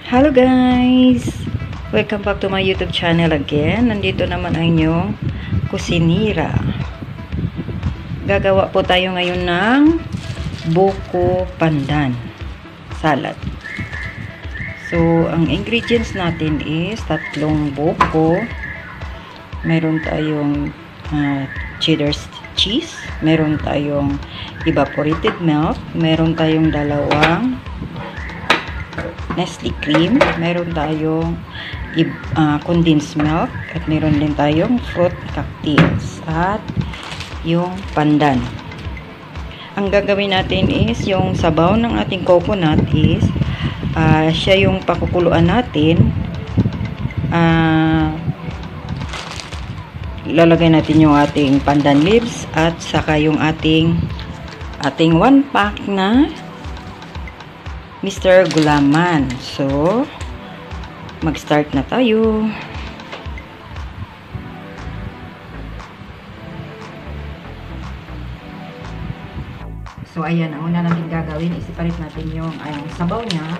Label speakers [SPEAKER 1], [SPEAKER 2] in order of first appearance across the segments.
[SPEAKER 1] Hello guys! Welcome back to my YouTube channel again. Nandito naman ang inyong kusinira. Gagawa po tayo ngayon ng buko pandan salad. So, ang ingredients natin is tatlong buko. Meron tayong cheddar cheese. Meron tayong evaporated milk. Meron tayong dalawang Nestle cream, meron tayong condensed milk, at meron din tayong fruit cocktails, at yung pandan. Ang gagawin natin is, yung sabaw ng ating coconut is, siya yung pakukuluan natin. Lalagay natin yung ating pandan leaves, at saka yung ating 1 pack na Mr. Gulaman. So, mag-start na tayo. So, ayan. Ang una natin gagawin is ipalit natin yung sabaw niya.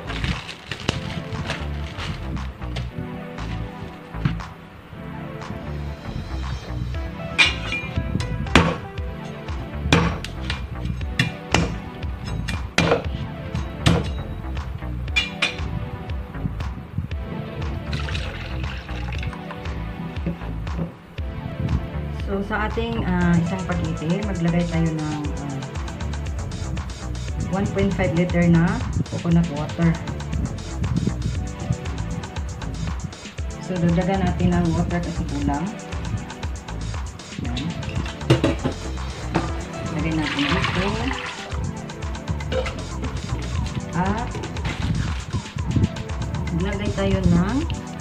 [SPEAKER 1] So, sa ating isang pakete, maglagay tayo ng 1.5 liter na coconut water. So, dagdagan natin ang water kasi kulang. Yan. Lagay natin dito. At maglagay tayo ng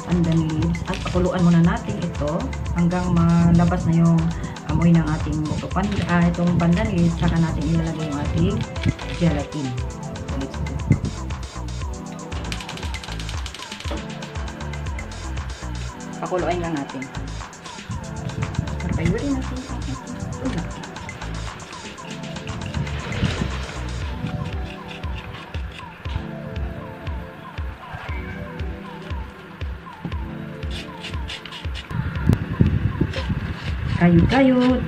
[SPEAKER 1] pandan leaves at pakuluan muna natin ito hanggang malabas na yung amoy ng ating buko pandan, itong pandan leaves, saka natin ilalagay yung ating gelatin. So, let's go. Pakuluan lang natin. Pagpayurin natin ang ating ulam. Kayod-kayod.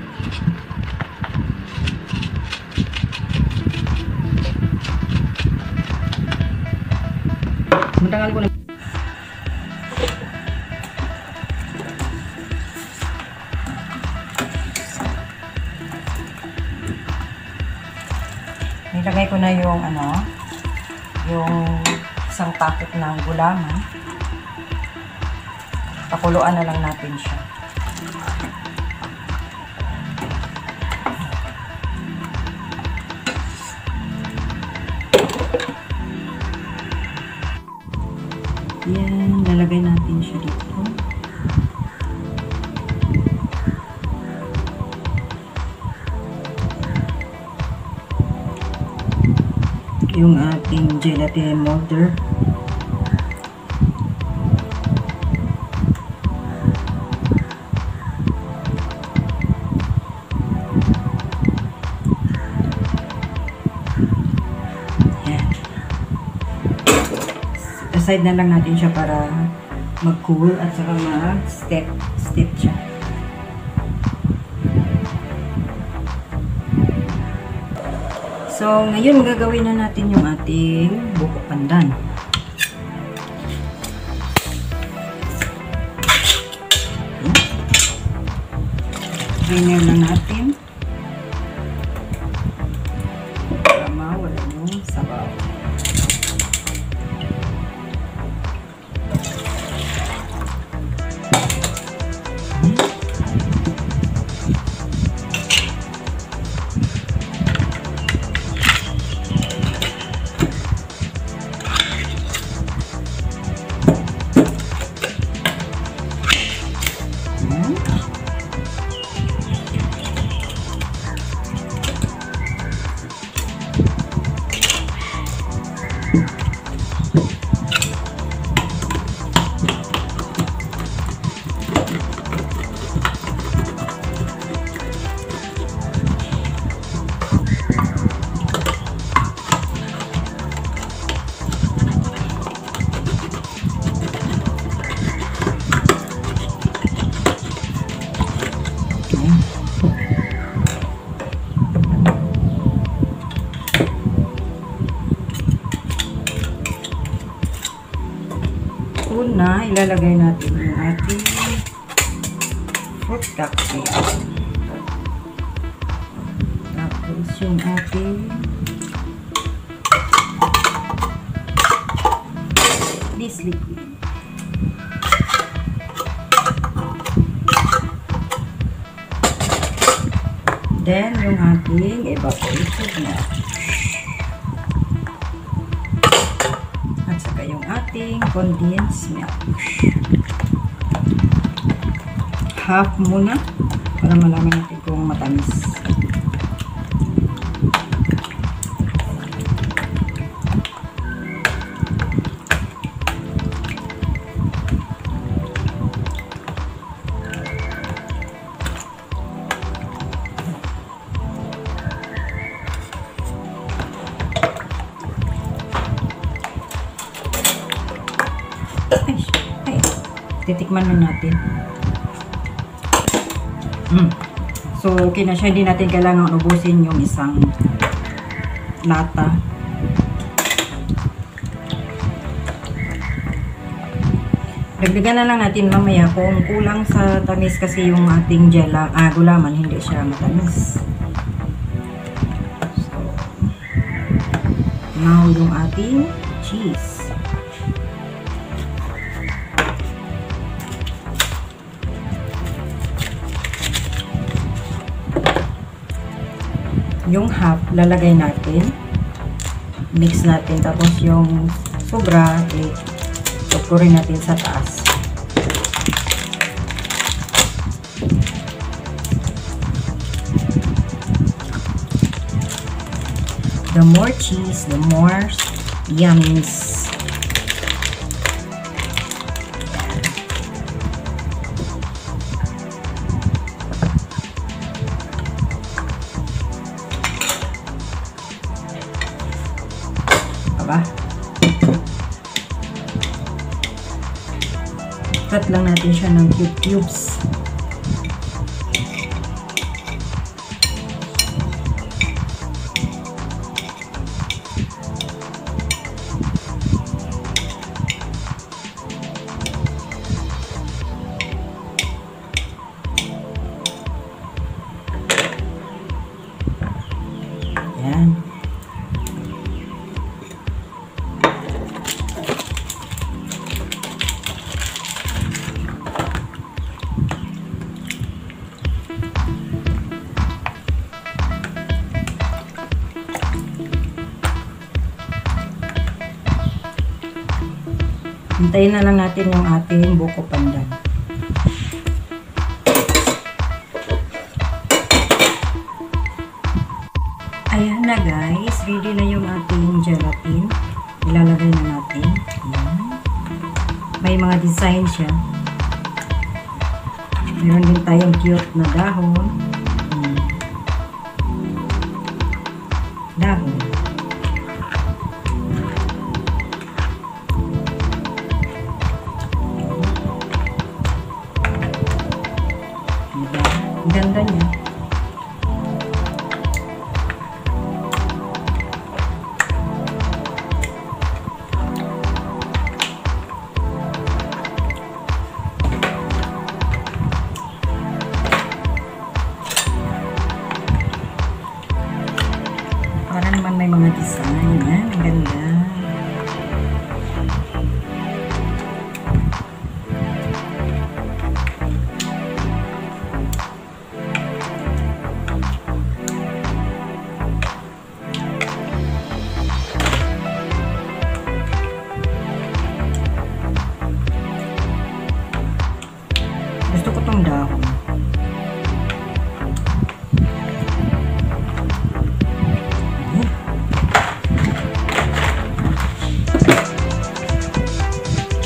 [SPEAKER 1] Muntangan ko na. Nilagay ko na yung yung isang packet ng gulaman. Pakuluan na lang natin siya. Yan, lalagay natin siya dito. Yung ating gelatin molder. Side na lang natin siya para mag-cool at saka mag-step siya. So, ngayon gagawin na natin yung ating buko pandan. Drainer lang natin para mawala yung sabaw. una, ilalagay natin yung ating fruit cocktail. Tapos yung ating this liquid. Then, yung ating evaporated milk. At saka yung ating condensed milk. Half muna para malaman natin kung matamis. Ay, titikman na natin. So, okay na siya. Hindi natin kailangan ubusin yung isang lata. Dagdagan na lang natin mamaya kung kulang sa tamis kasi yung ating gulaman, hindi siya matamis. So, now yung ating cheese. Yung half, lalagay natin. Mix natin. Tapos yung sobra, tukurin natin sa taas. The more cheese, the more yummies. Cut lang natin siya ng cubes. Yan. Hintayin na lang natin yung ating buko pandan. Ayan na guys, ready na yung ating gelatin. Ilalagay na natin. Ayan. May mga design siya. Meron din tayong cute na dahon. Dahon. Ang ganda niya. Para naman may mga design. Ang ganda. Gusto ko tong dahon.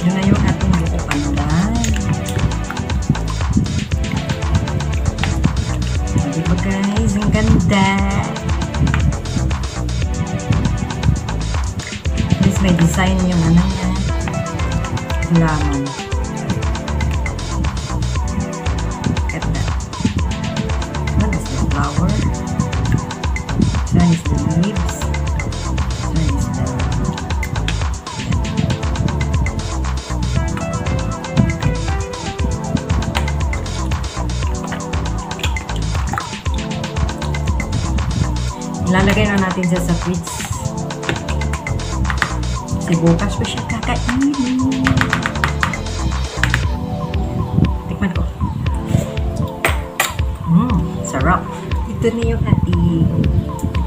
[SPEAKER 1] Yan na yung ating buko pandan. Diba guys? Ang ganda. Please may design yung ano niya. Laman. Flower. That is the leaves. That is the natin siya sa fridge. Kasi bukas pa siya kakainin. Tikman ko. Sarap. Ito na yung ating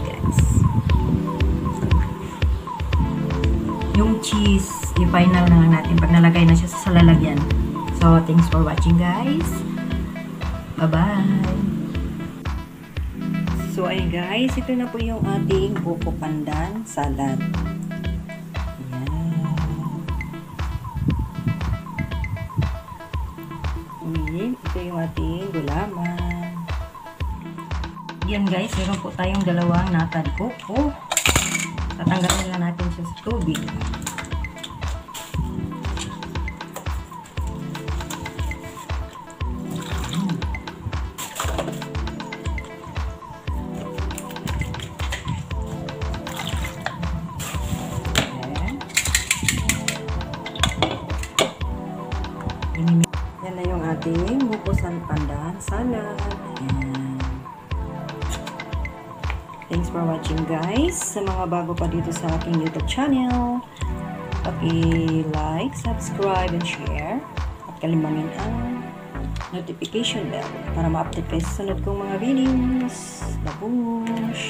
[SPEAKER 1] guys. Yung cheese, i-final na lang natin pag nalagay na siya sa lalagyan. So, thanks for watching guys. Bye-bye. So, ayun guys, ito na po yung ating buko pandan salad. Ayan. Ito yung ating gulaman. Yan guys, meron po tayong dalawang natad koko. Tatanggalin lang natin siya sa tubig. Yan na yung ating bukusan pandan salad. Ayan. Thanks for watching guys. Sa mga bago pa dito sa aking YouTube channel, paki-like, subscribe, and share. At kalimbangin ang notification bell para ma-update kayo sa sunod kong mga videos. Babush!